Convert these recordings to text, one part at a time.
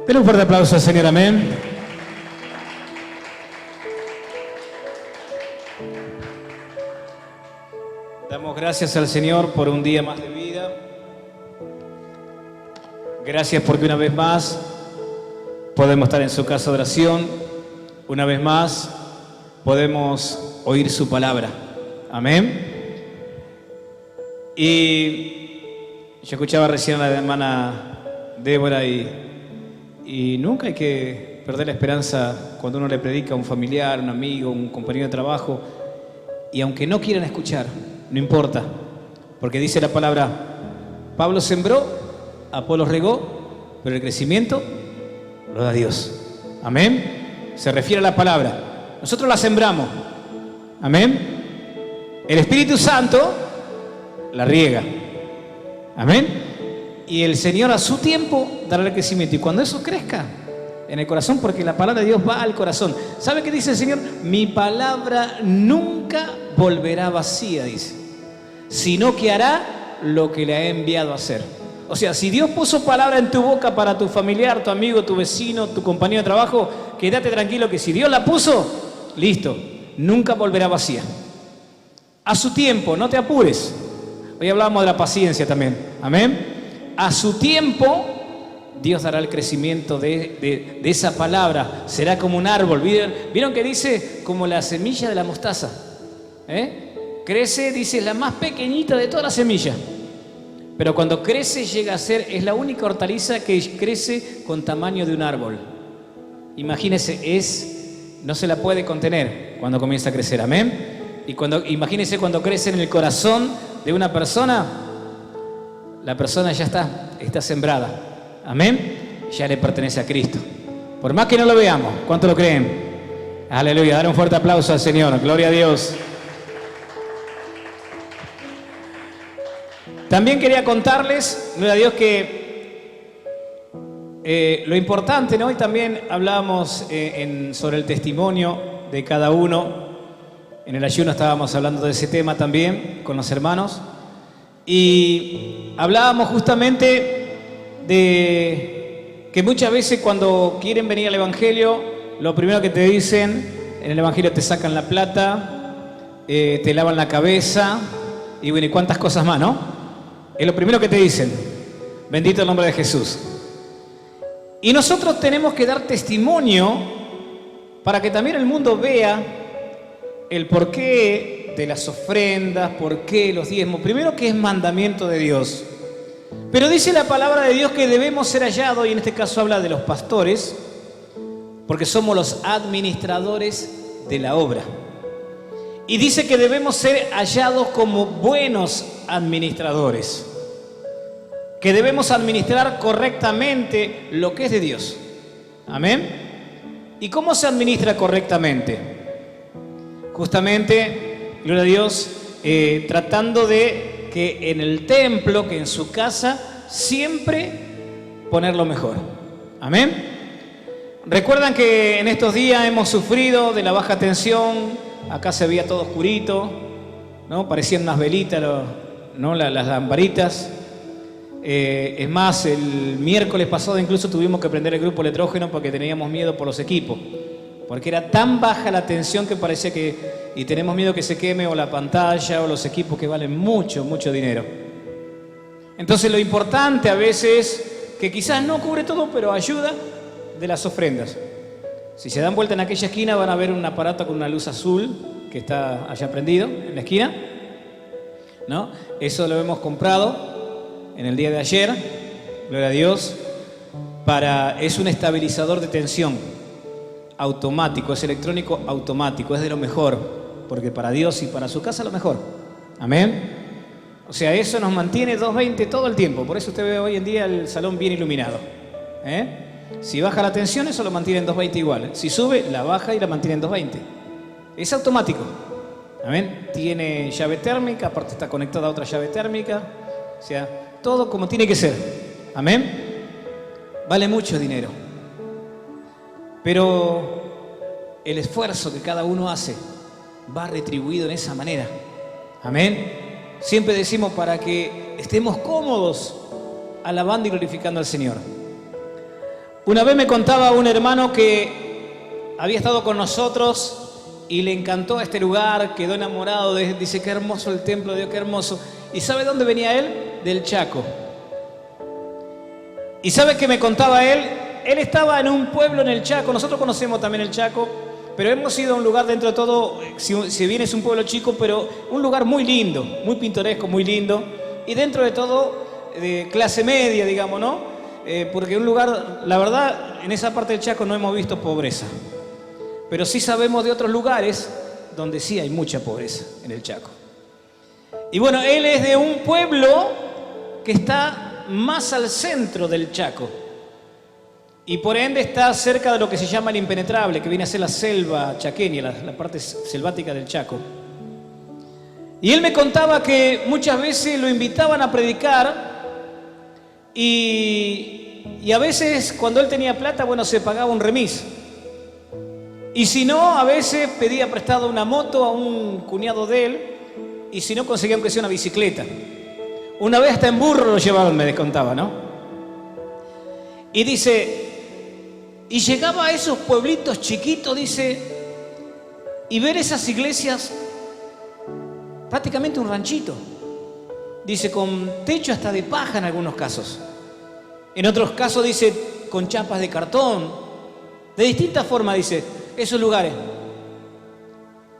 Denle un fuerte aplauso al Señor, amén. Damos gracias al Señor por un día más de vida. Gracias porque una vez más podemos estar en su casa de oración. Una vez más podemos oír su palabra. Amén. Y yo escuchaba recién a la hermana Débora y nunca hay que perder la esperanza cuando uno le predica a un familiar, un amigo, un compañero de trabajo. Y aunque no quieran escuchar, no importa, porque dice la palabra, Pablo sembró, Apolo regó, pero el crecimiento lo da Dios. Amén. Se refiere a la palabra. Nosotros la sembramos. Amén. El Espíritu Santo la riega. Amén. Y el Señor a su tiempo dará el crecimiento. Y cuando eso crezca en el corazón, porque la palabra de Dios va al corazón. ¿Sabe qué dice el Señor? Mi palabra nunca volverá vacía, dice, sino que hará lo que le ha enviado a hacer. O sea, si Dios puso palabra en tu boca para tu familiar, tu amigo, tu vecino, tu compañero de trabajo, quédate tranquilo que si Dios la puso, listo, nunca volverá vacía. A su tiempo, no te apures. Hoy hablábamos de la paciencia también. Amén. A su tiempo, Dios dará el crecimiento de esa palabra. Será como un árbol. ¿Vieron que dice como la semilla de la mostaza? Crece, dice, la más pequeñita de todas las semillas. Pero cuando crece llega a ser, es la única hortaliza que crece con tamaño de un árbol. Imagínense, no se la puede contener cuando comienza a crecer. Amén. Y imagínense cuando crece en el corazón de una persona, la persona ya está sembrada. Amén. Ya le pertenece a Cristo. Por más que no lo veamos, ¿cuánto lo creen? Aleluya. Dar un fuerte aplauso al Señor. Gloria a Dios. También quería contarles, gloria a Dios, que lo importante, ¿no? Y también hablábamos sobre el testimonio de cada uno. En el ayuno estábamos hablando de ese tema también con los hermanos. Y hablábamos justamente de que muchas veces cuando quieren venir al Evangelio, lo primero que te dicen, en el Evangelio te sacan la plata, te lavan la cabeza y bueno, y cuántas cosas más, ¿no? Es lo primero que te dicen. Bendito el nombre de Jesús. Y nosotros tenemos que dar testimonio para que también el mundo vea el porqué de las ofrendas, porqué los diezmos. Primero que es mandamiento de Dios. Pero dice la palabra de Dios que debemos ser hallados, y en este caso habla de los pastores, porque somos los administradores de la obra. Y dice que debemos ser hallados como buenos administradores, que debemos administrar correctamente lo que es de Dios. Amén. ¿Y cómo se administra correctamente? Justamente, gloria a Dios, tratando de que en el templo, que en su casa, siempre poner lo mejor. Amén. Recuerdan que en estos días hemos sufrido de la baja tensión. Acá se veía todo oscurito, ¿no? Parecían unas velitas, ¿no? Las lamparitas. Es más, el miércoles pasado incluso tuvimos que prender el grupo electrógeno porque teníamos miedo por los equipos. Porque era tan baja la tensión que parecía que... Y tenemos miedo que se queme o la pantalla o los equipos que valen mucho, mucho dinero. Entonces lo importante a veces, que quizás no cubre todo, pero ayuda, de las ofrendas. Si se dan vuelta en aquella esquina van a ver un aparato con una luz azul que está allá prendido en la esquina, ¿no? Eso lo hemos comprado en el día de ayer, gloria a Dios, es un estabilizador de tensión automático, es electrónico automático, es de lo mejor, porque para Dios y para su casa lo mejor. Amén. O sea, eso nos mantiene 220 todo el tiempo, por eso usted ve hoy en día el salón bien iluminado. Si baja la tensión, eso lo mantiene en 220 igual. Si sube, la baja y la mantiene en 220. Es automático. Amén. Tiene llave térmica, aparte está conectada a otra llave térmica. O sea, todo como tiene que ser. Amén. Vale mucho dinero. Pero el esfuerzo que cada uno hace va retribuido en esa manera. Amén. Siempre decimos para que estemos cómodos alabando y glorificando al Señor. Una vez me contaba un hermano que había estado con nosotros y le encantó este lugar, quedó enamorado, dice, qué hermoso el templo de Dios, qué hermoso. ¿Y sabe dónde venía él? Del Chaco. ¿Y sabe qué me contaba él? Él estaba en un pueblo en el Chaco, nosotros conocemos también el Chaco, pero hemos ido a un lugar dentro de todo, si bien es un pueblo chico, pero un lugar muy lindo, muy pintoresco, muy lindo, y dentro de todo de clase media, digamos, ¿no? Porque un lugar, la verdad, en esa parte del Chaco no hemos visto pobreza, pero sí sabemos de otros lugares donde sí hay mucha pobreza en el Chaco. Y bueno, él es de un pueblo que está más al centro del Chaco y por ende está cerca de lo que se llama el impenetrable, que viene a ser la selva chaqueña, la parte selvática del Chaco. Y él me contaba que muchas veces lo invitaban a predicar y a veces cuando él tenía plata, bueno, se pagaba un remis. Y si no, a veces pedía prestado una moto a un cuñado de él y si no, conseguía aunque sea una bicicleta. Una vez hasta en burro lo llevaban, me contaba, ¿no? Y dice, y llegaba a esos pueblitos chiquitos, dice, y ver esas iglesias, prácticamente un ranchito. Dice, con techo hasta de paja en algunos casos. En otros casos, dice, con chapas de cartón. De distintas formas, dice, esos lugares.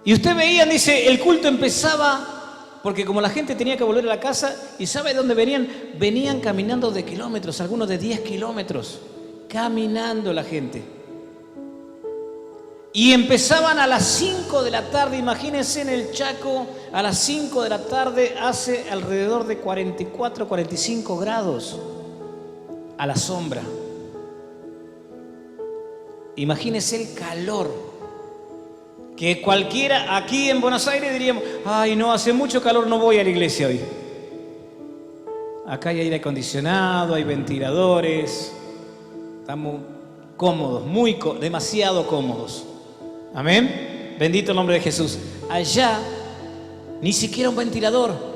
Y usted veía, dice, el culto empezaba, porque como la gente tenía que volver a la casa, ¿y sabe de dónde venían? Venían caminando de kilómetros, algunos de 10 kilómetros, caminando la gente. Y empezaban a las 5 de la tarde, imagínense en el Chaco, a las 5 de la tarde hace alrededor de 44, 45 grados a la sombra. Imagínense el calor. Que cualquiera aquí en Buenos Aires diríamos, ay no, hace mucho calor, no voy a la iglesia hoy. Acá hay aire acondicionado, hay ventiladores, estamos cómodos, demasiado cómodos. Amén. Bendito el nombre de Jesús. Allá ni siquiera un ventilador.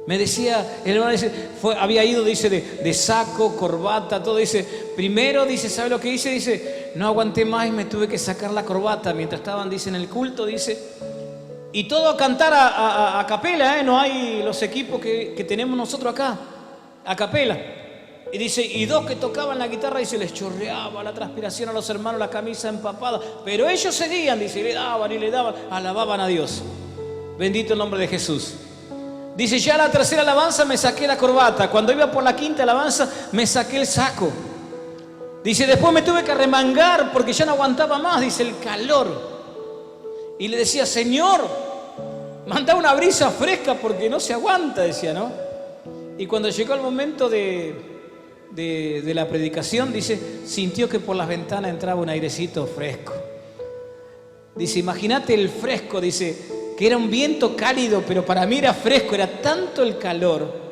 Me decía, el hermano dice, había ido, dice, de saco, corbata, todo. Dice, primero, dice, ¿sabe lo que hice? Dice, no aguanté más y me tuve que sacar la corbata mientras estaban, dice, en el culto, dice. Y todo a cantar a capela, ¿eh? No hay los equipos que tenemos nosotros acá, a capela. Y dice, y dos que tocaban la guitarra, dice, les chorreaba la transpiración a los hermanos, la camisa empapada. Pero ellos seguían, dice, y le daban, alababan a Dios. Bendito el nombre de Jesús. Dice, ya la tercera alabanza me saqué la corbata. Cuando iba por la quinta alabanza me saqué el saco. Dice, después me tuve que arremangar porque ya no aguantaba más, dice, el calor. Y le decía, Señor, manda una brisa fresca porque no se aguanta, decía, ¿no? Y cuando llegó el momento de la predicación, dice, sintió que por las ventanas entraba un airecito fresco. Dice, imagínate el fresco, dice, que era un viento cálido, pero para mí era fresco, era tanto el calor.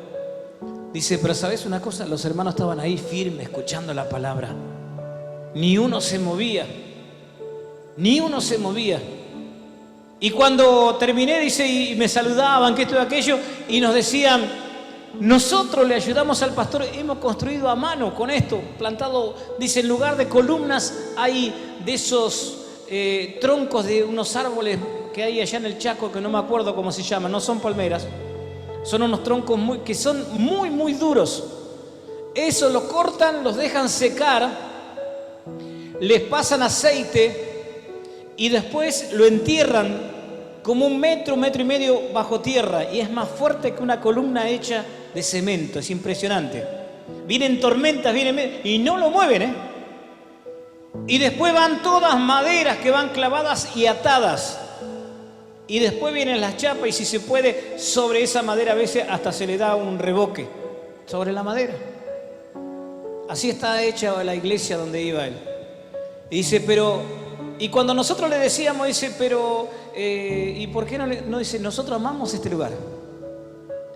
Dice, pero ¿sabes una cosa? Los hermanos estaban ahí firmes, escuchando la palabra. Ni uno se movía. Ni uno se movía. Y cuando terminé, dice, y me saludaban, que esto y aquello, y nos decían, nosotros le ayudamos al pastor, hemos construido a mano con esto, plantado, dice, en lugar de columnas hay de esos troncos de unos árboles que hay allá en el Chaco, que no me acuerdo cómo se llaman, no son palmeras, son unos troncos que son muy, muy duros. Eso lo cortan, los dejan secar, les pasan aceite y después lo entierran como un metro y medio bajo tierra y es más fuerte que una columna hecha de cemento, es impresionante. Vienen tormentas, y no lo mueven, ¿eh? Y después van todas maderas que van clavadas y atadas. Y después vienen las chapas y si se puede, sobre esa madera a veces hasta se le da un revoque, sobre la madera. Así está hecha la iglesia donde iba él. Y dice, pero, y cuando nosotros le decíamos, dice, pero, ¿y por qué no dice, nosotros amamos este lugar?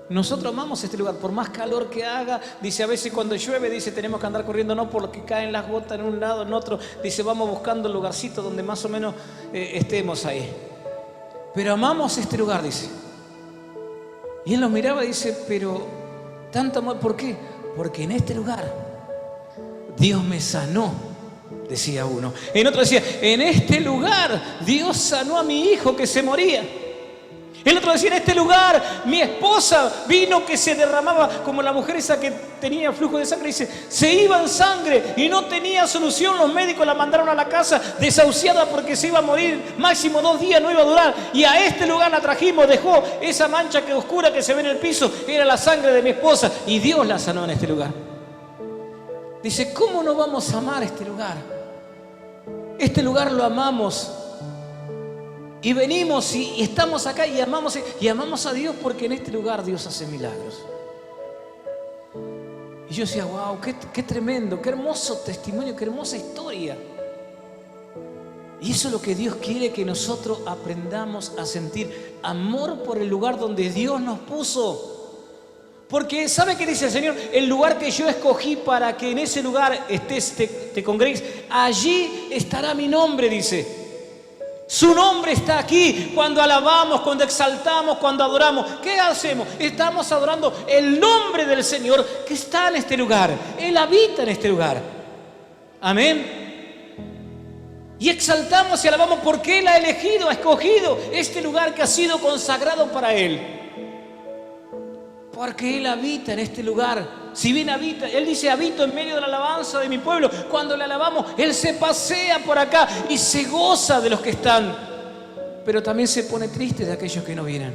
Nosotros amamos este lugar, por más calor que haga, dice, a veces cuando llueve, dice, tenemos que andar corriendo, no porque caen las gotas en un lado, en otro, dice, vamos buscando el lugarcito donde más o menos estemos ahí. Pero amamos este lugar, dice. Y él nos miraba y dice, pero tanto amor, ¿por qué? Porque en este lugar Dios me sanó, decía uno. En otro decía, en este lugar Dios sanó a mi hijo que se moría. El otro decía, en este lugar mi esposa vino que se derramaba, como la mujer esa que tenía flujo de sangre, dice, se iba en sangre y no tenía solución. Los médicos la mandaron a la casa desahuciada porque se iba a morir, máximo 2 días no iba a durar. Y a este lugar la trajimos, dejó esa mancha que oscura que se ve en el piso, era la sangre de mi esposa y Dios la sanó en este lugar. Dice, ¿cómo no vamos a amar este lugar? Este lugar lo amamos. Y venimos y estamos acá y amamos a Dios porque en este lugar Dios hace milagros. Y yo decía, wow, qué tremendo, qué hermoso testimonio, qué hermosa historia. Y eso es lo que Dios quiere que nosotros aprendamos a sentir. Amor por el lugar donde Dios nos puso. Porque ¿sabe qué dice el Señor? El lugar que yo escogí para que en ese lugar estés, te congregues, allí estará mi nombre, dice. Su nombre está aquí. Cuando alabamos, cuando exaltamos, cuando adoramos, ¿qué hacemos? Estamos adorando el nombre del Señor que está en este lugar. Él habita en este lugar. Amén. Y exaltamos y alabamos porque Él ha elegido, ha escogido este lugar que ha sido consagrado para Él. Porque Él habita en este lugar. Si bien habita, Él dice, habito en medio de la alabanza de mi pueblo. Cuando le alabamos, Él se pasea por acá y se goza de los que están. Pero también se pone triste de aquellos que no vienen.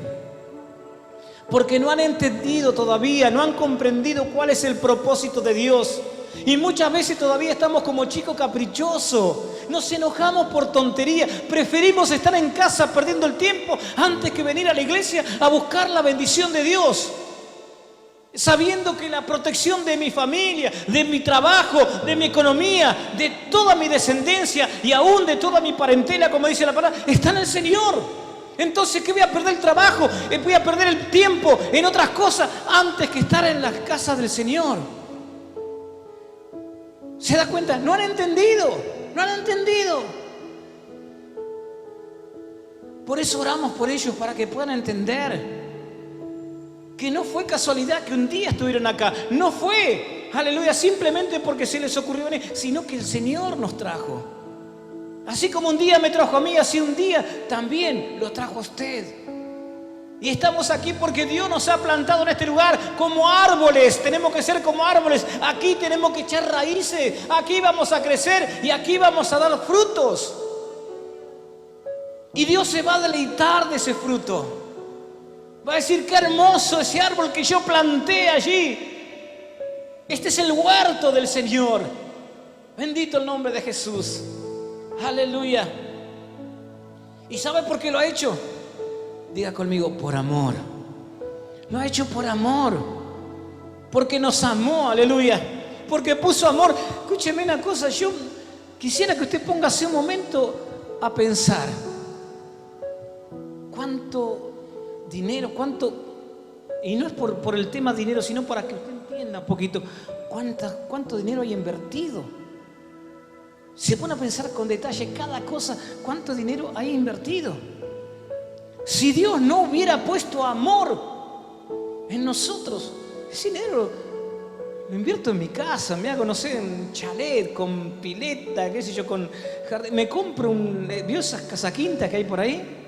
Porque no han entendido todavía, no han comprendido cuál es el propósito de Dios. Y muchas veces todavía estamos como chicos caprichosos. Nos enojamos por tontería. Preferimos estar en casa perdiendo el tiempo antes que venir a la iglesia a buscar la bendición de Dios. Sabiendo que la protección de mi familia, de mi trabajo, de mi economía, de toda mi descendencia y aún de toda mi parentela, como dice la palabra, está en el Señor. Entonces, ¿qué voy a perder el trabajo? Voy a perder el tiempo en otras cosas antes que estar en las casas del Señor. ¿Se da cuenta? No han entendido, no han entendido. Por eso oramos por ellos, para que puedan entender. Que no fue casualidad que un día estuvieron acá. No fue, aleluya, simplemente porque se les ocurrió venir, sino que el Señor nos trajo. Así como un día me trajo a mí, así un día también lo trajo a usted. Y estamos aquí porque Dios nos ha plantado en este lugar como árboles. Tenemos que ser como árboles. Aquí tenemos que echar raíces. Aquí vamos a crecer y aquí vamos a dar frutos. Y Dios se va a deleitar de ese fruto. Va a decir, qué hermoso ese árbol que yo planté allí. Este es el huerto del Señor. Bendito el nombre de Jesús. Aleluya. ¿Y sabe por qué lo ha hecho? Diga conmigo, por amor. Lo ha hecho por amor. Porque nos amó, aleluya. Porque puso amor. Escúcheme una cosa, yo quisiera que usted póngase un momento a pensar. ¿Cuánto dinero, cuánto? Y no es por el tema dinero, sino para que usted entienda un poquito cuánto dinero hay invertido. Se pone a pensar con detalle cada cosa, cuánto dinero hay invertido. Si Dios no hubiera puesto amor en nosotros, ese dinero lo invierto en mi casa, me hago, no sé, un chalet con pileta, qué sé yo, con jardín. Me compro ¿vio esas casaquintas que hay por ahí?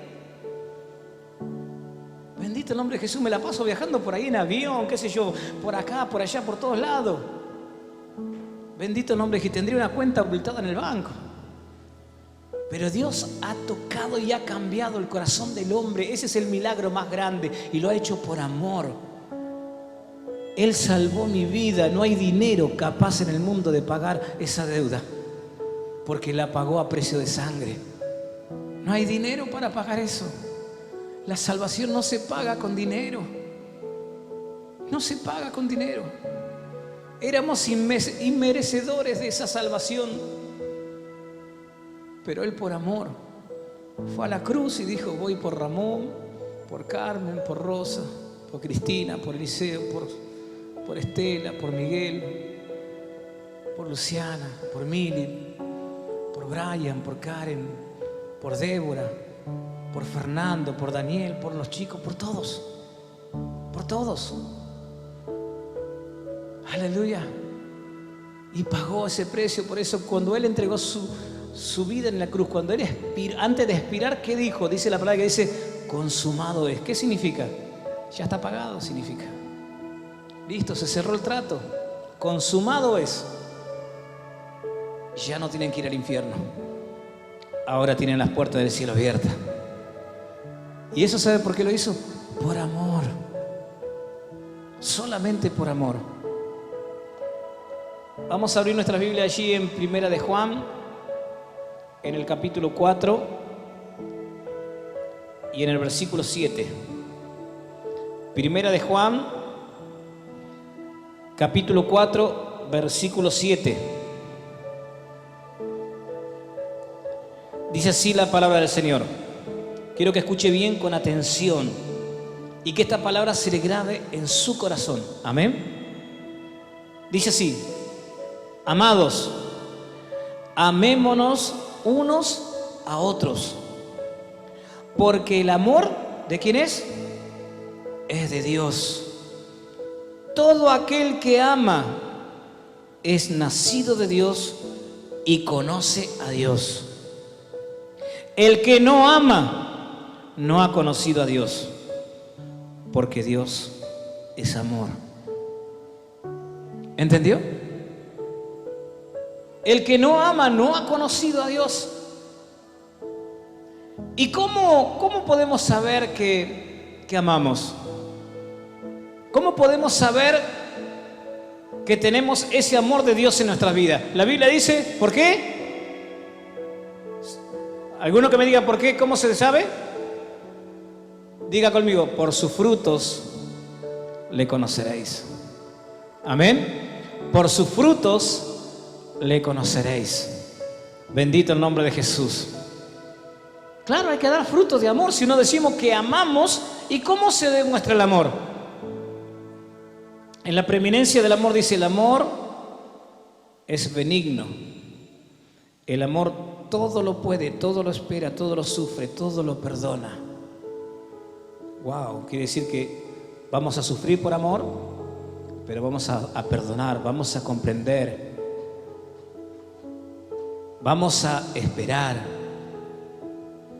Bendito el nombre de Jesús, me la paso viajando por ahí en avión, qué sé yo, por acá, por allá, por todos lados. Bendito el nombre de Jesús, tendría una cuenta ocultada en el banco. Pero Dios ha tocado y ha cambiado el corazón del hombre. Ese es el milagro más grande y lo ha hecho por amor. Él salvó mi vida. No hay dinero capaz en el mundo de pagar esa deuda, porque la pagó a precio de sangre. No hay dinero para pagar eso. La salvación no se paga con dinero. No se paga con dinero. Éramos inmerecedores de esa salvación. Pero Él por amor fue a la cruz y dijo, voy por Ramón, por Carmen, por Rosa, por Cristina, por Eliseo, por Estela, por Miguel, por Luciana, por Mili, por Brian, por Karen, por Débora, por Fernando, por Daniel, por los chicos, por todos. Por todos. Aleluya. y pagó ese precio. Por eso cuando Él entregó su vida en la cruz, cuando Él antes de expirar, ¿qué dijo? Dice la palabra que dice, consumado es. ¿Qué significa? Ya está pagado, significa. Listo, se cerró el trato. Consumado es. Ya no tienen que ir al infierno. Ahora tienen las puertas del cielo abiertas. ¿Y eso sabe por qué lo hizo? Por amor. Solamente por amor. Vamos a abrir nuestra Biblia allí en Primera de Juan, en el capítulo 4 y en el versículo 7. Primera de Juan, capítulo 4, versículo 7. Dice así la palabra del Señor. Quiero que escuche bien con atención y que esta palabra se le grabe en su corazón. Amén. Dice así: amados, amémonos unos a otros, porque el amor, ¿de quién es? Es de Dios. Todo aquel que ama es nacido de Dios y conoce a Dios. El que no ama no ha conocido a Dios, porque Dios es amor. ¿Entendió? El que no ama no ha conocido a Dios. ¿Y cómo podemos saber que amamos? ¿Cómo podemos saber que tenemos ese amor de Dios en nuestras vidas? La Biblia dice, ¿por qué? ¿Alguno que me diga por qué? ¿Cómo se sabe? Diga conmigo, por sus frutos le conoceréis. Amén. Por sus frutos le conoceréis. Bendito el nombre de Jesús. Claro, hay que dar frutos de amor. Si no decimos que amamos, ¿y cómo se demuestra el amor? En la preeminencia del amor dice, el amor es benigno. El amor todo lo puede, todo lo espera, todo lo sufre, todo lo perdona. Wow, quiere decir que vamos a sufrir por amor, pero vamos a perdonar, vamos a comprender, vamos a esperar,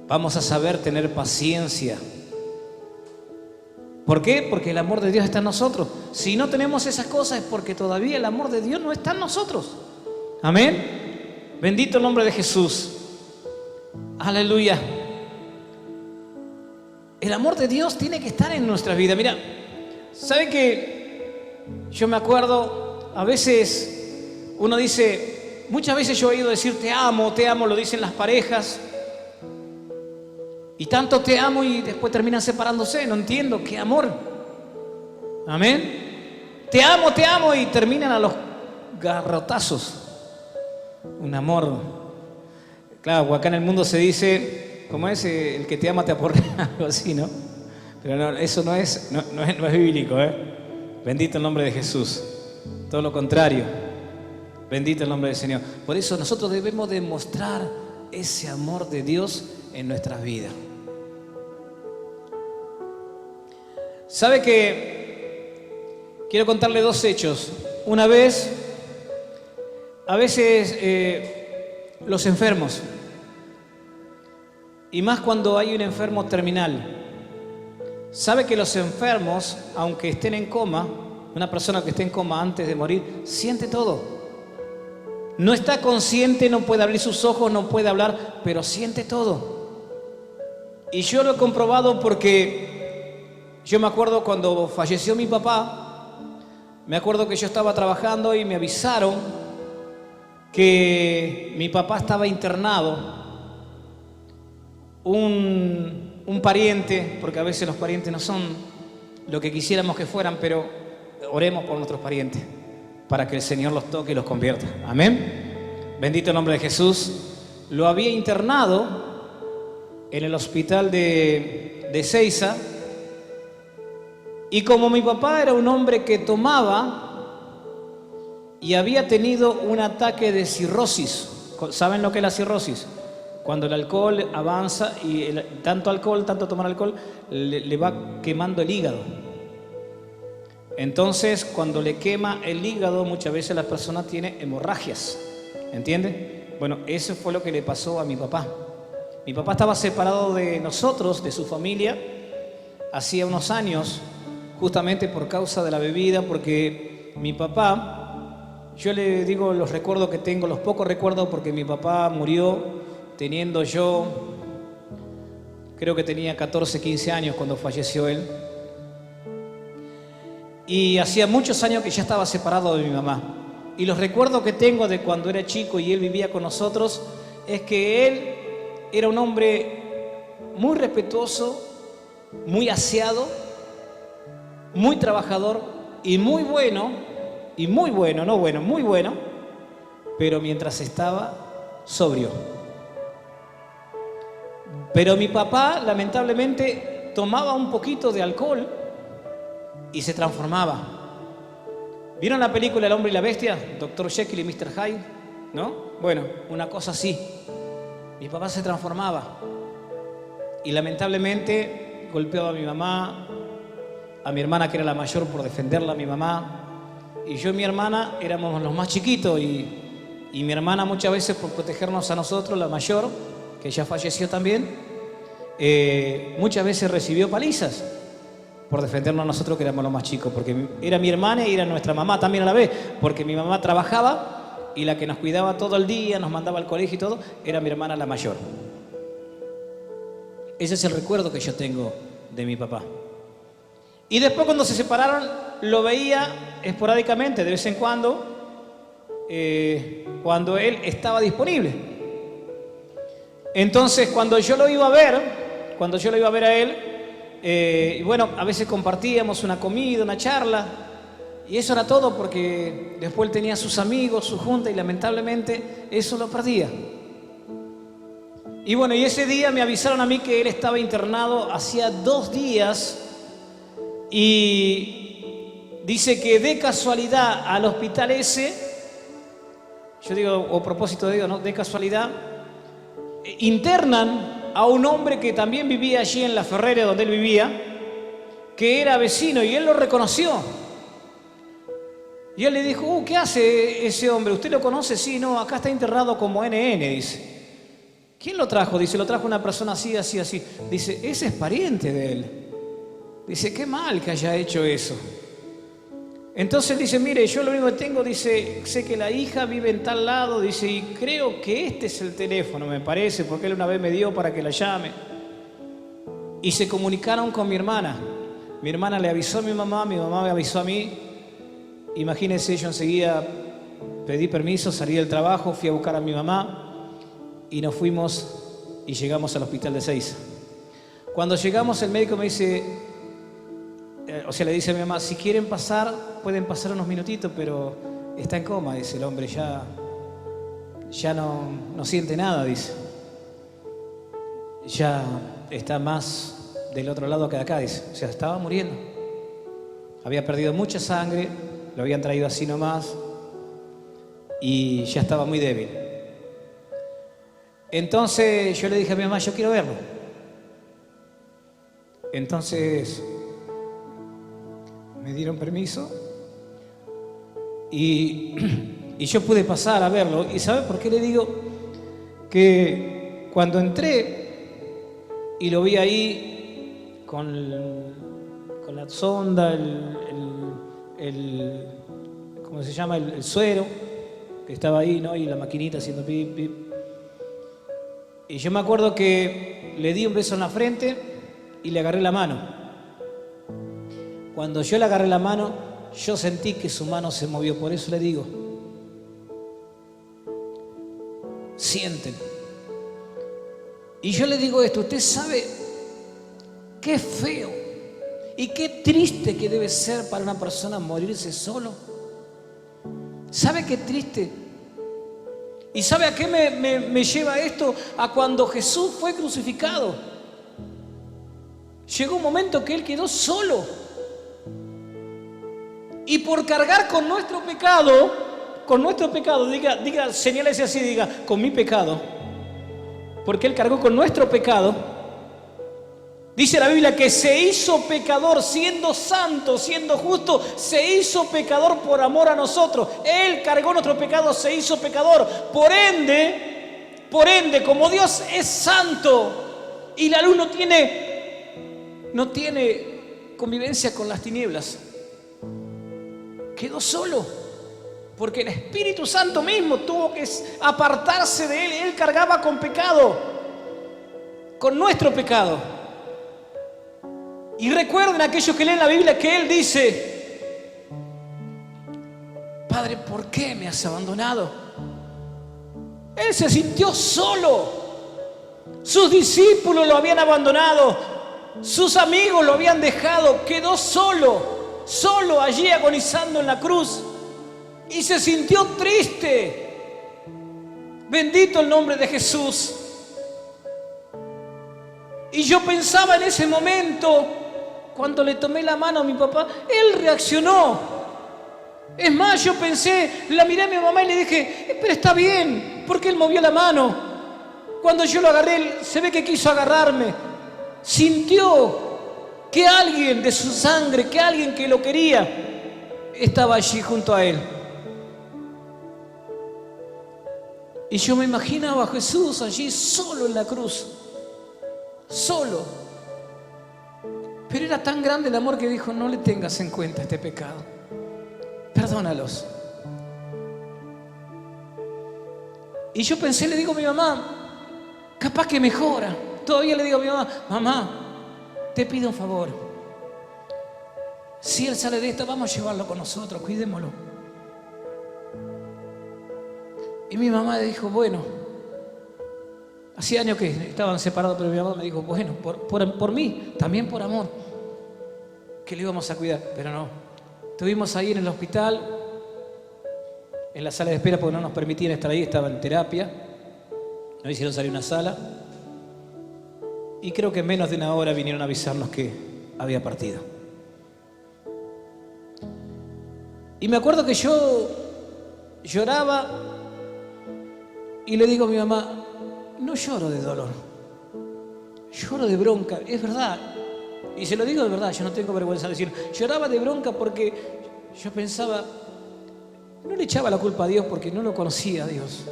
vamos a saber tener paciencia. ¿Por qué? Porque el amor de Dios está en nosotros. Si no tenemos esas cosas es porque todavía el amor de Dios no está en nosotros. Amén. Bendito el nombre de Jesús. Aleluya. El amor de Dios tiene que estar en nuestra vida. Mira, ¿saben que yo me acuerdo, a veces uno dice, muchas veces yo he oído decir te amo, lo dicen las parejas. Y tanto te amo y después terminan separándose. No entiendo, qué amor. Amén. Te amo y terminan a los garrotazos. Un amor. Claro, acá en el mundo se dice, ¿cómo es? El que te ama te aporrea, algo así, ¿no? Pero no, eso no es bíblico, ¿eh? Bendito el nombre de Jesús. Todo lo contrario. Bendito el nombre del Señor. Por eso nosotros debemos demostrar ese amor de Dios en nuestras vidas. ¿Sabe que quiero contarle dos hechos? Una vez, a veces los enfermos, y más cuando hay un enfermo terminal, sabe que los enfermos, aunque estén en coma, una persona que esté en coma antes de morir, siente todo. No está consciente, no puede abrir sus ojos, no puede hablar, pero siente todo. Y yo lo he comprobado porque yo me acuerdo cuando falleció mi papá, me acuerdo que yo estaba trabajando y me avisaron que mi papá estaba internado. Un pariente, porque a veces los parientes no son lo que quisiéramos que fueran, pero oremos por nuestros parientes para que el Señor los toque y los convierta. Amén. Bendito el nombre de Jesús. Lo había internado en el hospital de Ezeiza. Y como mi papá era un hombre que tomaba y había tenido un ataque de cirrosis. ¿Saben lo que es la cirrosis? Cuando el alcohol avanza y tanto tomar alcohol, le va quemando el hígado. Entonces, cuando le quema el hígado, muchas veces la persona tiene hemorragias. ¿Entiende? Bueno, eso fue lo que le pasó a mi papá. Mi papá estaba separado de nosotros, de su familia, hacía unos años, justamente por causa de la bebida, porque mi papá, yo le digo los recuerdos que tengo, los pocos recuerdos, porque mi papá murió teniendo yo, creo que tenía 14, 15 años cuando falleció él. Y hacía muchos años que ya estaba separado de mi mamá. Y los recuerdos que tengo de cuando era chico y él vivía con nosotros es que él era un hombre muy respetuoso, muy aseado, muy trabajador y muy bueno, muy bueno, pero mientras estaba sobrio. Pero mi papá, lamentablemente, tomaba un poquito de alcohol y se transformaba. ¿Vieron la película El hombre y la bestia? Dr. Jekyll y Mr. Hyde, ¿no? Bueno, una cosa así. Mi papá se transformaba y lamentablemente golpeaba a mi mamá, a mi hermana que era la mayor por defenderla a mi mamá, y yo y mi hermana éramos los más chiquitos y mi hermana muchas veces por protegernos a nosotros, la mayor, que ya falleció también, muchas veces recibió palizas por defendernos a nosotros que éramos los más chicos, porque era mi hermana y era nuestra mamá también a la vez, porque mi mamá trabajaba y la que nos cuidaba todo el día, nos mandaba al colegio y todo, era mi hermana la mayor. Ese es el recuerdo que yo tengo de mi papá. Y después cuando se separaron, lo veía esporádicamente, de vez en cuando él estaba disponible. Entonces, cuando yo lo iba a ver a él, y bueno, a veces compartíamos una comida, una charla, y eso era todo, porque después él tenía sus amigos, su junta, y lamentablemente eso lo perdía. Y bueno, y ese día me avisaron a mí que él estaba internado hacía 2 días, y dice que de casualidad al hospital ese, yo digo, o propósito de Dios, ¿no? De casualidad, internan a un hombre que también vivía allí en La Ferrera, donde él vivía, que era vecino, y él lo reconoció. Y él le dijo, ¿qué hace ese hombre? ¿Usted lo conoce? Sí, no, acá está internado como NN, dice. ¿Quién lo trajo? Dice, lo trajo una persona así, así, así. Dice, ese es pariente de él. Dice, qué mal que haya hecho eso. Entonces dice, mire, yo lo único que tengo, dice, sé que la hija vive en tal lado, dice, y creo que este es el teléfono, me parece, porque él una vez me dio para que la llame. Y se comunicaron con mi hermana. Mi hermana le avisó a mi mamá me avisó a mí. Imagínense, yo enseguida pedí permiso, salí del trabajo, fui a buscar a mi mamá y nos fuimos y llegamos al hospital de Ezeiza. Cuando llegamos, el médico me dice, le dice a mi mamá, si quieren pasar, pueden pasar unos minutitos, pero está en coma, dice el hombre, ya no siente nada, dice. Ya está más del otro lado que de acá, dice. O sea, estaba muriendo. Había perdido mucha sangre, lo habían traído así nomás y ya estaba muy débil. Entonces yo le dije a mi mamá, yo quiero verlo. Entonces me dieron permiso y yo pude pasar a verlo. ¿Y sabe por qué le digo? Que cuando entré y lo vi ahí con la sonda, ¿cómo se llama? El suero que estaba ahí, ¿no? Y la maquinita haciendo pip, pip. Y yo me acuerdo que le di un beso en la frente y le agarré la mano. Cuando yo le agarré la mano, yo sentí que su mano se movió. Por eso le digo, sienten. Y yo le digo esto, usted sabe qué feo y qué triste que debe ser para una persona morirse solo. ¿Sabe qué triste? ¿Y sabe a qué me lleva esto? A cuando Jesús fue crucificado. Llegó un momento que Él quedó solo. Y por cargar con nuestro pecado, diga, señálese así, diga, con mi pecado. Porque Él cargó con nuestro pecado. Dice la Biblia que se hizo pecador, siendo santo, siendo justo, se hizo pecador por amor a nosotros. Él cargó nuestro pecado, se hizo pecador. Por ende, como Dios es santo y la luz no tiene convivencia con las tinieblas, quedó solo. Porque el Espíritu Santo mismo tuvo que apartarse de él. Él cargaba con pecado, con nuestro pecado. Y recuerden aquellos que leen la Biblia que Él dice: Padre, ¿por qué me has abandonado? Él se sintió solo. Sus discípulos lo habían abandonado. Sus amigos lo habían dejado. Quedó solo allí agonizando en la cruz. Y se sintió triste. Bendito el nombre de Jesús. Y yo pensaba en ese momento, cuando le tomé la mano a mi papá, él reaccionó. Es más, yo pensé, la miré a mi mamá y le dije: pero está bien, porque él movió la mano. Cuando yo lo agarré, él se ve que quiso agarrarme. Sintió que alguien de su sangre, que alguien que lo quería, estaba allí junto a él. Y yo me imaginaba a Jesús allí solo en la cruz. Solo. Pero era tan grande el amor que dijo: no le tengas en cuenta este pecado, perdónalos. Y yo pensé, le digo a mi mamá, capaz que mejora. Todavía le digo a mi mamá: mamá, te pido un favor, si él sale de esta, vamos a llevarlo con nosotros, cuidémoslo. Y mi mamá le dijo: bueno, hacía años que estaban separados, pero mi mamá me dijo: bueno, por mí, también por amor, que le íbamos a cuidar. Pero no, estuvimos ahí en el hospital, en la sala de espera, porque no nos permitían estar ahí, estaba en terapia. Nos hicieron salir a una sala y creo que en menos de una hora vinieron a avisarnos que había partido. Y me acuerdo que yo lloraba y le digo a mi mamá: no lloro de dolor, lloro de bronca. Es verdad, y se lo digo de verdad, yo no tengo vergüenza de decirlo. Lloraba de bronca porque yo pensaba, no le echaba la culpa a Dios porque no lo conocía a Dios.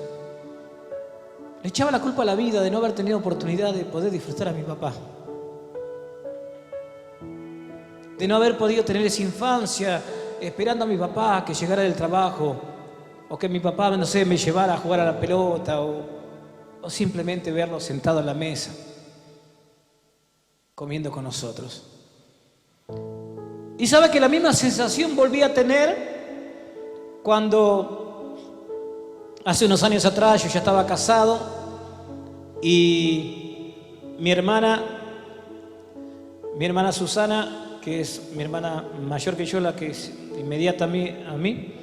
Le echaba la culpa a la vida de no haber tenido oportunidad de poder disfrutar a mi papá, de no haber podido tener esa infancia esperando a mi papá que llegara del trabajo, o que mi papá, no sé, me llevara a jugar a la pelota, o simplemente verlo sentado en la mesa, comiendo con nosotros. Y sabe que la misma sensación volví a tener cuando hace unos años atrás yo ya estaba casado y mi hermana Susana, que es mi hermana mayor que yo, la que es inmediata a mí,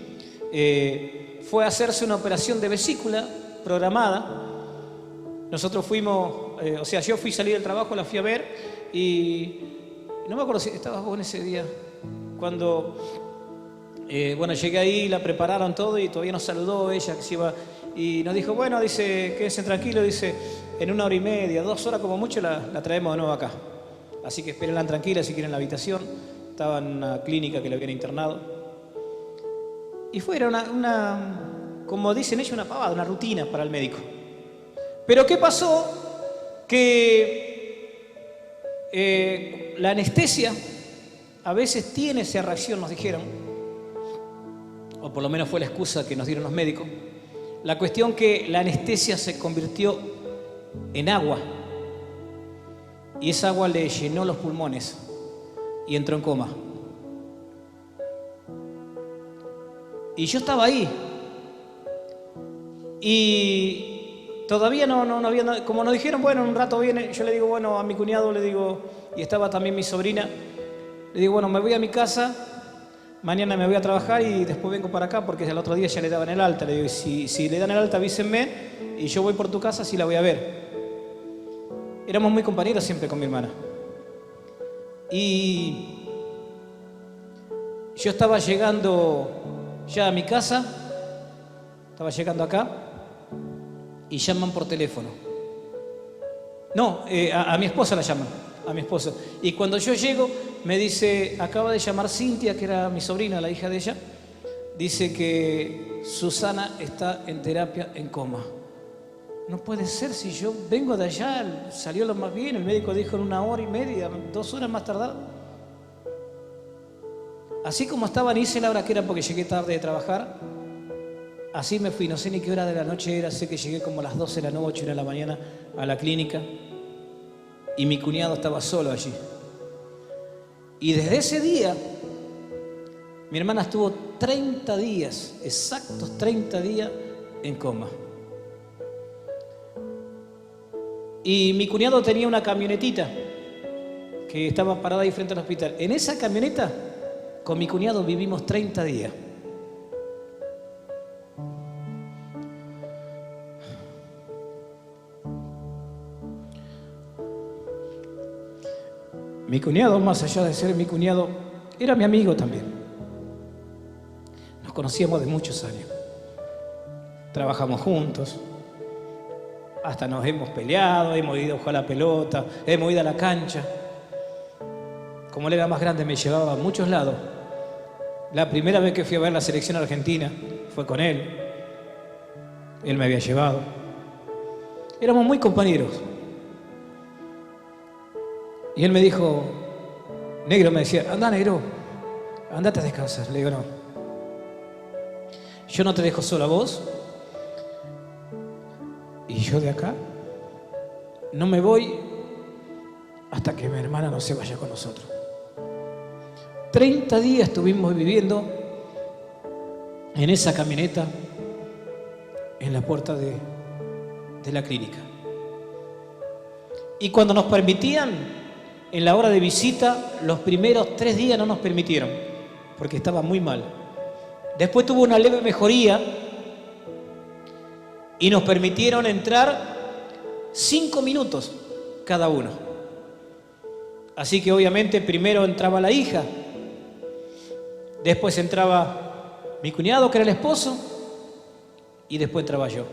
fue a hacerse una operación de vesícula programada. Nosotros fuimos, yo fui a salir del trabajo, la fui a ver y no me acuerdo si estabas vos en ese día, cuando llegué ahí, la prepararon todo y todavía nos saludó ella que se iba y nos dijo: bueno, dice, quédense tranquilos, dice, en 1 hora y media, 2 horas como mucho la traemos de nuevo acá. Así que espérenla tranquila si quieren la habitación. Estaba en una clínica que la habían internado. Y era una, como dicen ellos, una pavada, una rutina para el médico. Pero ¿qué pasó? Que la anestesia a veces tiene esa reacción, nos dijeron, o por lo menos fue la excusa que nos dieron los médicos. La cuestión que la anestesia se convirtió en agua y esa agua le llenó los pulmones y entró en coma. Y yo estaba ahí y todavía no había nada. Como nos dijeron, bueno, en un rato viene, yo le digo, bueno, a mi cuñado le digo, y estaba también mi sobrina, le digo, bueno, me voy a mi casa, mañana me voy a trabajar y después vengo para acá porque el otro día ya le daban el alta. Le digo, si le dan el alta avísenme y yo voy por tu casa, si la voy a ver. Éramos muy compañeros siempre con mi hermana. Y yo estaba llegando ya a mi casa, estaba llegando acá y llaman por teléfono. No, a mi esposa la llaman. a mi esposo. Y cuando yo llego, me dice, acaba de llamar Cintia, que era mi sobrina, la hija de ella, dice que Susana está en terapia en coma. No puede ser, si yo vengo de allá, salió lo más bien, el médico dijo en 1 hora y media, 2 horas más tardar. Así como estaba, ni hice la hora que era porque llegué tarde de trabajar, así me fui, no sé ni qué hora de la noche era, sé que llegué como a las 12 de la noche, 1 de la mañana a la clínica y mi cuñado estaba solo allí. Y desde ese día, mi hermana estuvo 30 días, exactos 30 días en coma. Y mi cuñado tenía una camionetita que estaba parada ahí frente al hospital. En esa camioneta, con mi cuñado vivimos 30 días. Mi cuñado, más allá de ser mi cuñado, era mi amigo también. Nos conocíamos de muchos años. Trabajamos juntos. Hasta nos hemos peleado, hemos ido a jugar a la pelota, hemos ido a la cancha. Como él era más grande, me llevaba a muchos lados. La primera vez que fui a ver la selección argentina fue con él. Él me había llevado. Éramos muy compañeros. Y él me dijo, negro, me decía, anda negro, andate a descansar. Le digo, no. Yo no te dejo solo a vos. Y yo de acá no me voy hasta que mi hermana no se vaya con nosotros. 30 días estuvimos viviendo en esa camioneta en la puerta de la clínica. Y cuando nos permitían, en la hora de visita, los primeros 3 días no nos permitieron, porque estaba muy mal. Después tuvo una leve mejoría y nos permitieron entrar 5 minutos cada uno. Así que obviamente primero entraba la hija, después entraba mi cuñado, que era el esposo, y después entraba yo.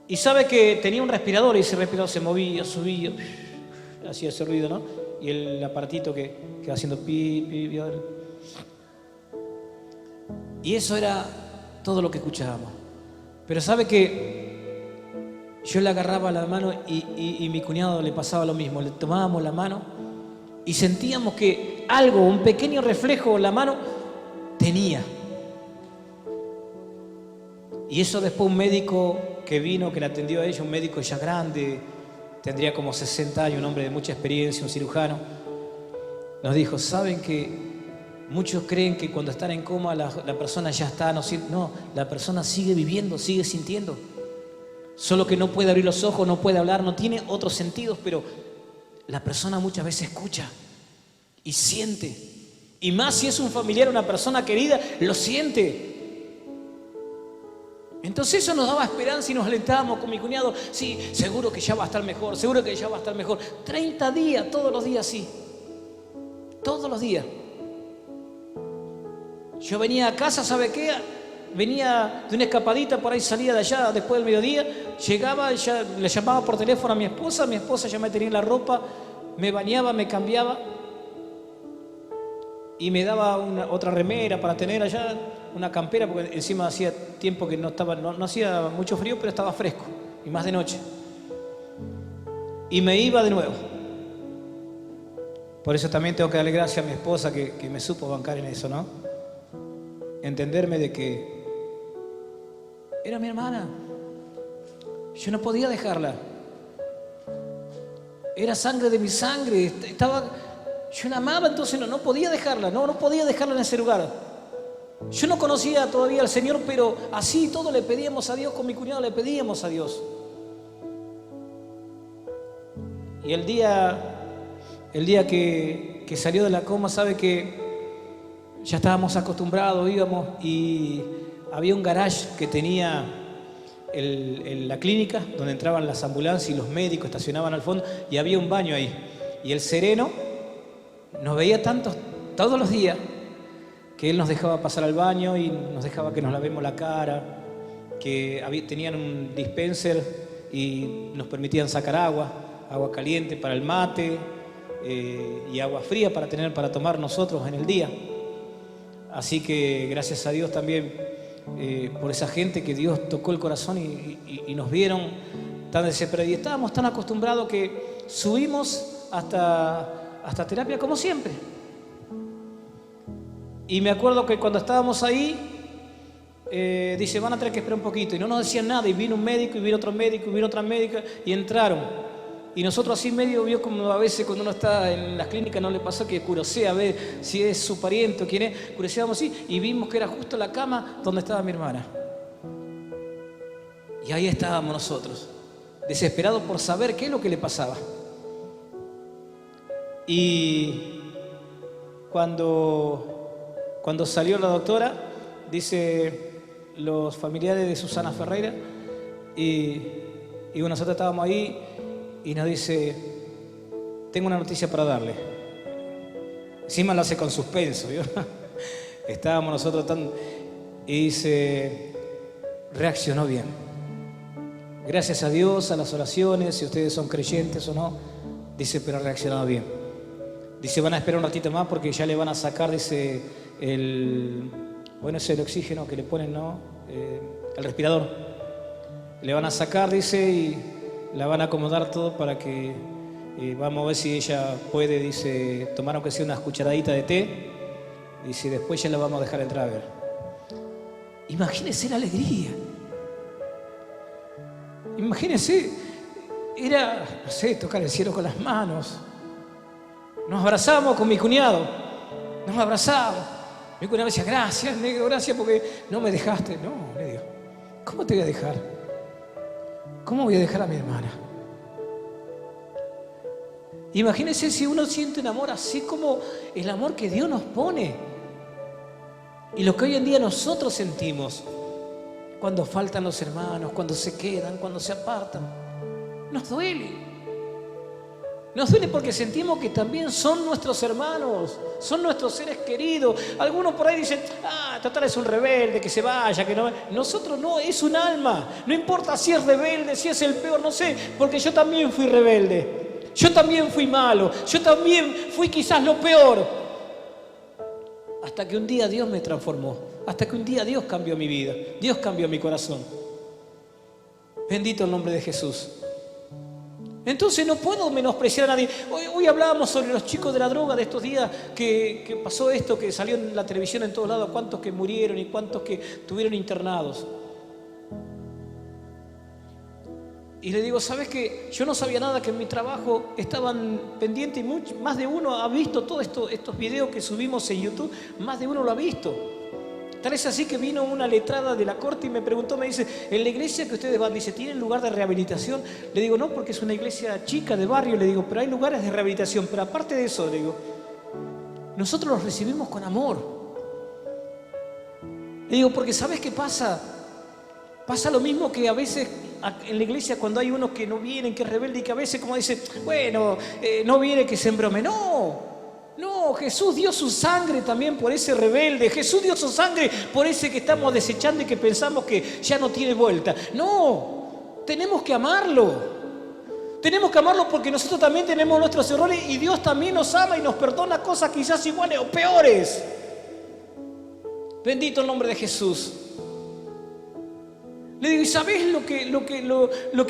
Y sabe que tenía un respirador y ese respirador se movía, subía, hacía ese ruido, ¿no? Y el aparatito que va haciendo pi, pi, pi. Y eso era todo lo que escuchábamos. Pero sabe que yo le agarraba la mano y mi cuñado le pasaba lo mismo. Le tomábamos la mano y sentíamos que algo, un pequeño reflejo en la mano tenía. Y eso después un médico que vino, que le atendió a ella, un médico ya grande, tendría como 60 años, un hombre de mucha experiencia, un cirujano, nos dijo, ¿saben que muchos creen que cuando están en coma la persona ya está? No, la persona sigue viviendo, sigue sintiendo. Solo que no puede abrir los ojos, no puede hablar, no tiene otros sentidos, pero la persona muchas veces escucha y siente. Y más si es un familiar, una persona querida, lo siente. Entonces eso nos daba esperanza y nos alentábamos con mi cuñado. Sí, seguro que ya va a estar mejor, seguro que ya va a estar mejor. 30 días, todos los días así. Todos los días. Yo venía a casa, ¿sabe qué? Venía de una escapadita, por ahí salía de allá después del mediodía, llegaba, ya le llamaba por teléfono a mi esposa ya me tenía la ropa, me bañaba, me cambiaba y me daba otra remera para tener allá, una campera, porque encima hacía tiempo que no hacía mucho frío, pero estaba fresco y más de noche. Y me iba de nuevo. Por eso también tengo que darle gracias a mi esposa que me supo bancar en eso, ¿no? Entenderme de que era mi hermana. Yo no podía dejarla. Era sangre de mi sangre. Yo la amaba, entonces no podía dejarla. No podía dejarla en ese lugar. Yo no conocía todavía al Señor, pero así todo le pedíamos a Dios. Con mi cuñado le pedíamos a Dios. Y el día que salió de la coma, sabe que ya estábamos acostumbrados, íbamos y había un garage que tenía la clínica donde entraban las ambulancias y los médicos estacionaban al fondo y había un baño ahí. Y el sereno nos veía todos los días que él nos dejaba pasar al baño y nos dejaba que nos lavemos la cara, que tenían un dispenser y nos permitían sacar agua. agua caliente para el mate y agua fría para tomar nosotros en el día. Así que gracias a Dios también por esa gente que Dios tocó el corazón y nos vieron tan desesperados. Y estábamos tan acostumbrados que subimos hasta terapia como siempre. Y me acuerdo que cuando estábamos ahí, dice, van a tener que esperar un poquito. Y no nos decían nada. Y vino un médico, y vino otro médico, y vino otra médica, y entraron. Y nosotros así medio vio como a veces cuando uno está en las clínicas no le pasó que curosea a ver si es su pariente o quién es. Curioseamos así y vimos que era justo la cama donde estaba mi hermana. Y ahí estábamos nosotros, desesperados por saber qué es lo que le pasaba. Y cuando salió la doctora, dice los familiares de Susana Ferreira, y nosotros estábamos ahí y nos dice, tengo una noticia para darle. Encima lo hace con suspenso, ¿vio? Estábamos nosotros tan... Y dice, reaccionó bien. Gracias a Dios, a las oraciones, si ustedes son creyentes o no, dice, pero ha reaccionado bien. Dice, van a esperar un ratito más porque ya le van a sacar, dice, es el oxígeno que le ponen, ¿no? El respirador. Le van a sacar, dice, y la van a acomodar todo para que vamos a ver si ella puede, dice, tomar aunque sea unas cucharaditas de té. Dice, después ya la vamos a dejar entrar a ver. Imagínense la alegría. Imagínense, era, no sé, tocar el cielo con las manos. Nos abrazamos con mi cuñado. Nos abrazamos. Mi cuñado me decía, gracias, negro, gracias porque no me dejaste. No, le digo, ¿cómo te voy a dejar? ¿Cómo voy a dejar a mi hermana? Imagínense si uno siente un amor así como el amor que Dios nos pone. Y lo que hoy en día nosotros sentimos cuando faltan los hermanos, cuando se quedan, cuando se apartan. Nos duele. Nos duele porque sentimos que también son nuestros hermanos, son nuestros seres queridos. Algunos por ahí dicen, total es un rebelde, que se vaya, que no... Nosotros no, es un alma. No importa si es rebelde, si es el peor, no sé, porque yo también fui rebelde. Yo también fui malo, yo también fui quizás lo peor. Hasta que un día Dios me transformó, hasta que un día Dios cambió mi vida, Dios cambió mi corazón. Bendito el nombre de Jesús. Entonces no puedo menospreciar a nadie. Hoy hablábamos sobre los chicos de la droga de estos días que pasó esto, que salió en la televisión en todos lados, cuántos que murieron y cuántos que estuvieron internados. Y le digo, ¿sabes qué? Yo no sabía nada, que en mi trabajo estaban pendientes y más de uno ha visto todos estos videos que subimos en YouTube, más de uno lo ha visto. Tal es así que vino una letrada de la corte y me preguntó, me dice, en la iglesia que ustedes van, dice, ¿tienen lugar de rehabilitación? Le digo, no, porque es una iglesia chica de barrio, le digo, pero hay lugares de rehabilitación. Pero aparte de eso, le digo, nosotros los recibimos con amor. Le digo, porque ¿sabes qué pasa? Pasa lo mismo que a veces en la iglesia cuando hay unos que no vienen, que es rebelde y que a veces como dicen, bueno, no viene que se embrome. No, Jesús dio su sangre también por ese rebelde. Jesús dio su sangre por ese que estamos desechando y que pensamos que ya no tiene vuelta. No, tenemos que amarlo. Tenemos que amarlo porque nosotros también tenemos nuestros errores y Dios también nos ama y nos perdona cosas quizás iguales o peores. Bendito el nombre de Jesús. Le digo, ¿y sabés lo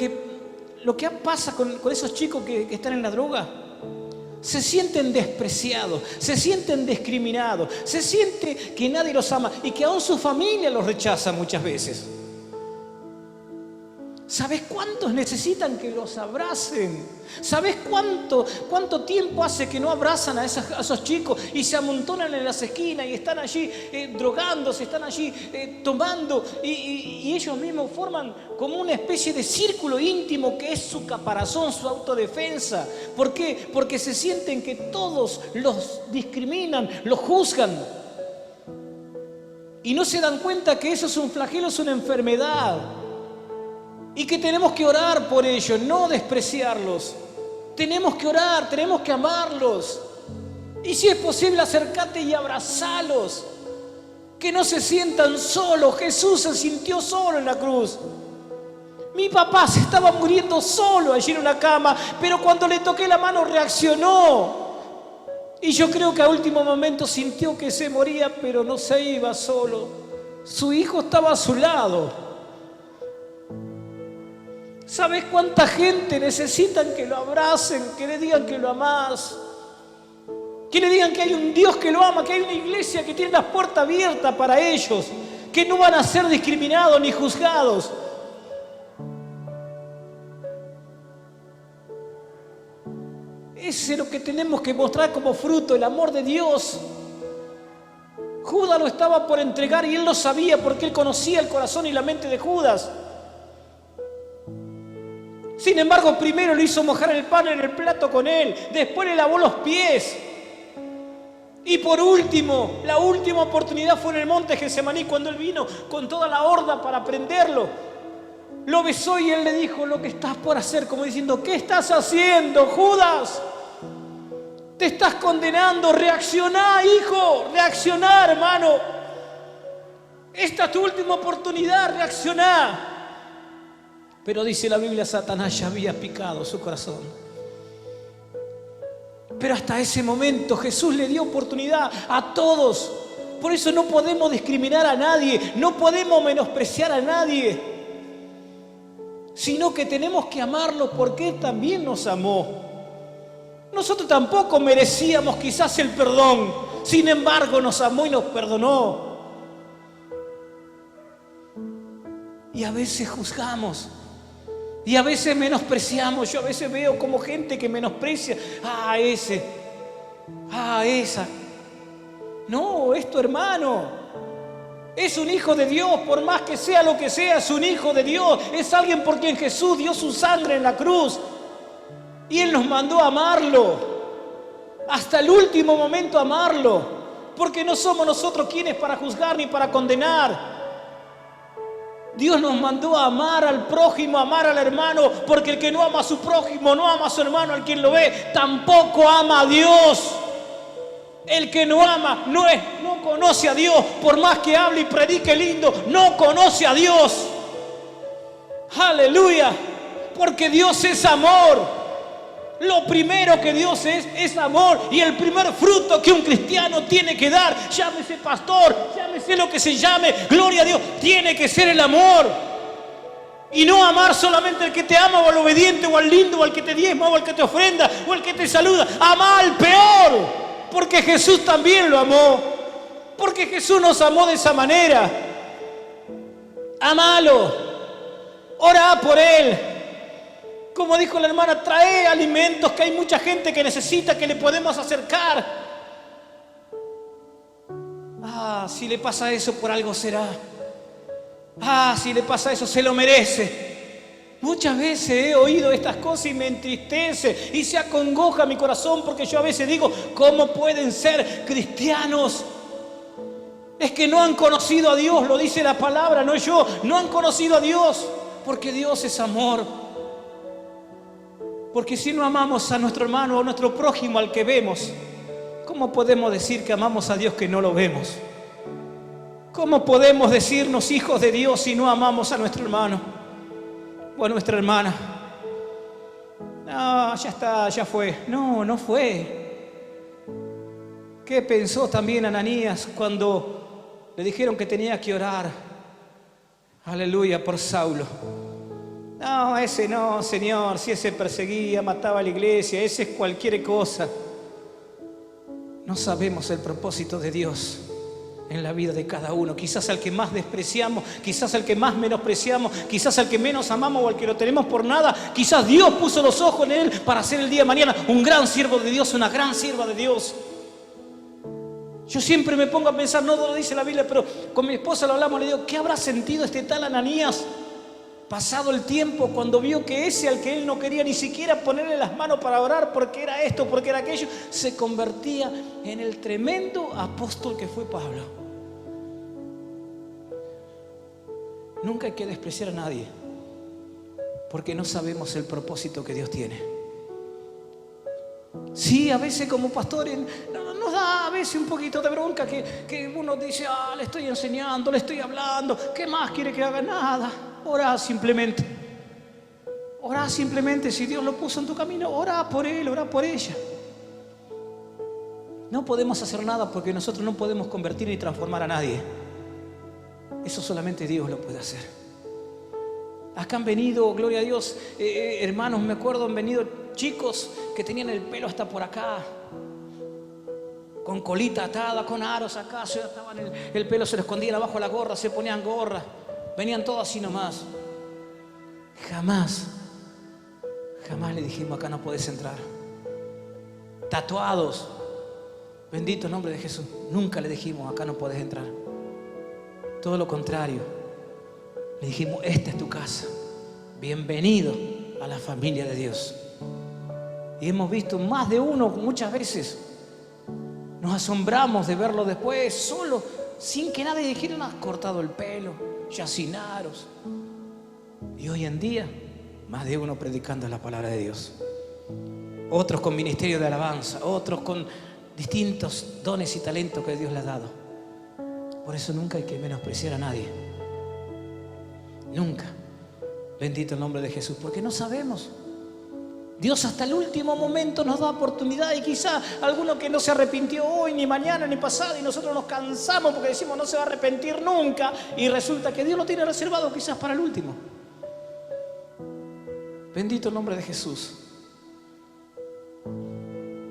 que pasa con esos chicos que están en la droga? Se sienten despreciados, se sienten discriminados, se siente que nadie los ama y que aún su familia los rechaza muchas veces. ¿Sabes cuántos necesitan que los abracen? ¿Sabes cuánto tiempo hace que no abrazan a esos chicos y se amontonan en las esquinas y están allí drogándose, están allí tomando y ellos mismos forman como una especie de círculo íntimo que es su caparazón, su autodefensa? ¿Por qué? Porque se sienten que todos los discriminan, los juzgan y no se dan cuenta que eso es un flagelo, es una enfermedad. Y que tenemos que orar por ellos, no despreciarlos. Tenemos que orar, tenemos que amarlos. Y si es posible, acércate y abrazalos. Que no se sientan solos. Jesús se sintió solo en la cruz. Mi papá se estaba muriendo solo allí en una cama, pero cuando le toqué la mano reaccionó. Y yo creo que a último momento sintió que se moría, pero no se iba solo. Su hijo estaba a su lado. ¿Sabes cuánta gente necesitan que lo abracen, que le digan que lo amás? Que le digan que hay un Dios que lo ama, que hay una iglesia que tiene las puertas abiertas para ellos, que no van a ser discriminados ni juzgados. Ese es lo que tenemos que mostrar como fruto, el amor de Dios. Judas lo estaba por entregar y él lo sabía porque él conocía el corazón y la mente de Judas. Sin embargo, primero le hizo mojar el pan en el plato con él, después le lavó los pies. Y por último, la última oportunidad fue en el monte Getsemaní cuando él vino con toda la horda para prenderlo. Lo besó y él le dijo lo que estás por hacer, como diciendo, ¿qué estás haciendo, Judas? Te estás condenando, reaccioná, hijo, reaccioná, hermano. Esta es tu última oportunidad, reaccioná. Pero dice la Biblia, Satanás ya había picado su corazón. Pero hasta ese momento Jesús le dio oportunidad a todos. Por eso no podemos discriminar a nadie, no podemos menospreciar a nadie, sino que tenemos que amarlo porque Él también nos amó. Nosotros tampoco merecíamos quizás el perdón, sin embargo nos amó y nos perdonó. Y a veces juzgamos, y a veces menospreciamos. Yo a veces veo como gente que menosprecia, ese, esa. No, es tu hermano, es un hijo de Dios, por más que sea lo que sea, es un hijo de Dios, es alguien por quien Jesús dio su sangre en la cruz. Y Él nos mandó a amarlo, hasta el último momento amarlo, porque no somos nosotros quienes para juzgar ni para condenar. Dios nos mandó a amar al prójimo, a amar al hermano, porque el que no ama a su prójimo, no ama a su hermano, al quien lo ve, tampoco ama a Dios. El que no ama no conoce a Dios, por más que hable y predique lindo, no conoce a Dios. Aleluya, porque Dios es amor. Lo primero que Dios es amor, y el primer fruto que un cristiano tiene que dar, llámese pastor, llámese lo que se llame, gloria a Dios, tiene que ser el amor. Y no amar solamente al que te ama, o al obediente, o al lindo, o al que te diezma, o al que te ofrenda, o al que te saluda. Ama al peor, porque Jesús también lo amó, porque Jesús nos amó de esa manera. Amalo, ora por Él. Como dijo la hermana, trae alimentos, que hay mucha gente que necesita, que le podemos acercar. Si le pasa eso, por algo será. Si le pasa eso, se lo merece. Muchas veces he oído estas cosas y me entristece y se acongoja mi corazón, porque yo a veces digo, ¿cómo pueden ser cristianos? Es que no han conocido a Dios, lo dice la palabra, no yo. No han conocido a Dios, porque Dios es amor. Porque si no amamos a nuestro hermano o a nuestro prójimo, al que vemos, ¿cómo podemos decir que amamos a Dios que no lo vemos? ¿Cómo podemos decirnos hijos de Dios si no amamos a nuestro hermano o a nuestra hermana? No, ya está, ya fue. No, no fue. ¿Qué pensó también Ananías cuando le dijeron que tenía que orar? Aleluya, por Saulo. No, ese no, Señor, si ese perseguía, mataba a la iglesia, ese es cualquier cosa. No sabemos el propósito de Dios en la vida de cada uno. Quizás al que más despreciamos, quizás al que más menospreciamos, quizás al que menos amamos o al que lo tenemos por nada. Quizás Dios puso los ojos en él para ser el día de mañana un gran siervo de Dios, una gran sierva de Dios. Yo siempre me pongo a pensar, no lo dice la Biblia, pero con mi esposa lo hablamos, le digo, ¿qué habrá sentido este tal Ananías? Pasado el tiempo, cuando vio que ese al que él no quería ni siquiera ponerle las manos para orar porque era esto, porque era aquello, se convertía en el tremendo apóstol que fue Pablo. Nunca hay que despreciar a nadie, porque no sabemos el propósito que Dios tiene. Sí, a veces como pastores nos da a veces un poquito de bronca que uno dice, le estoy enseñando, le estoy hablando, ¿qué más quiere que haga? Nada. Ora simplemente. Orá simplemente, si Dios lo puso en tu camino, orá por él, orá por ella. No podemos hacer nada porque nosotros no podemos convertir ni transformar a nadie. Eso solamente Dios lo puede hacer. Acá han venido, gloria a Dios, hermanos, me acuerdo, han venido chicos que tenían el pelo hasta por acá, con colita atada, con aros acá, se ataban el pelo, se lo escondían abajo de la gorra, se ponían gorra, venían todos así nomás. Jamás le dijimos, acá no podés entrar. Tatuados, bendito el nombre de Jesús, nunca le dijimos, acá no podés entrar. Todo lo contrario, le dijimos, esta es tu casa, bienvenido a la familia de Dios. Y hemos visto más de uno, muchas veces nos asombramos de verlo después, solo, sin que nadie dijera nada, cortado el pelo, ya sin aros. Y hoy en día, más de uno predicando la palabra de Dios. Otros con ministerio de alabanza, otros con distintos dones y talentos que Dios les ha dado. Por eso nunca hay que menospreciar a nadie. Nunca. Bendito el nombre de Jesús, porque no sabemos. Dios hasta el último momento nos da oportunidad, y quizá alguno que no se arrepintió hoy, ni mañana, ni pasado, y nosotros nos cansamos porque decimos no se va a arrepentir nunca, y resulta que Dios lo tiene reservado quizás para el último. Bendito el nombre de Jesús.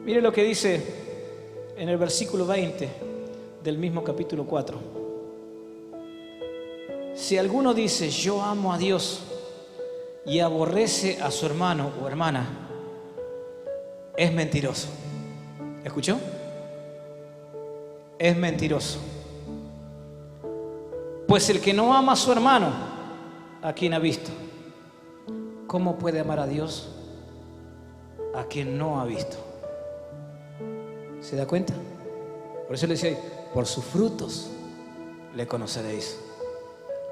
Mire lo que dice en el versículo 20 del mismo capítulo 4. Si alguno dice yo amo a Dios y aborrece a su hermano o hermana, es mentiroso. ¿Escuchó? Es mentiroso. Pues el que no ama a su hermano, ¿a quien ha visto? ¿Cómo puede amar a Dios a quien no ha visto? ¿Se da cuenta? Por eso le decía, por sus frutos le conoceréis.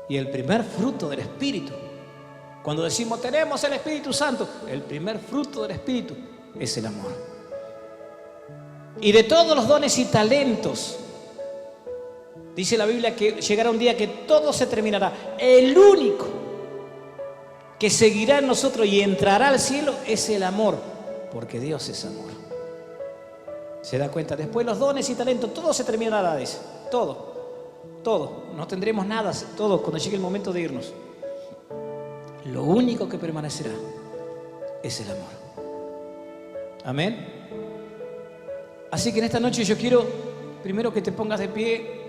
Y el primer fruto del Espíritu, cuando decimos tenemos el Espíritu Santo, el primer fruto del Espíritu es el amor. Y de todos los dones y talentos, dice la Biblia que llegará un día que todo se terminará. El único que seguirá en nosotros y entrará al cielo es el amor, porque Dios es amor. ¿Se da cuenta? Después los dones y talentos, todo se terminará, dice. Todo. No tendremos nada, todo cuando llegue el momento de irnos. Lo único que permanecerá es el amor. Amén. Así que en esta noche yo quiero primero que te pongas de pie.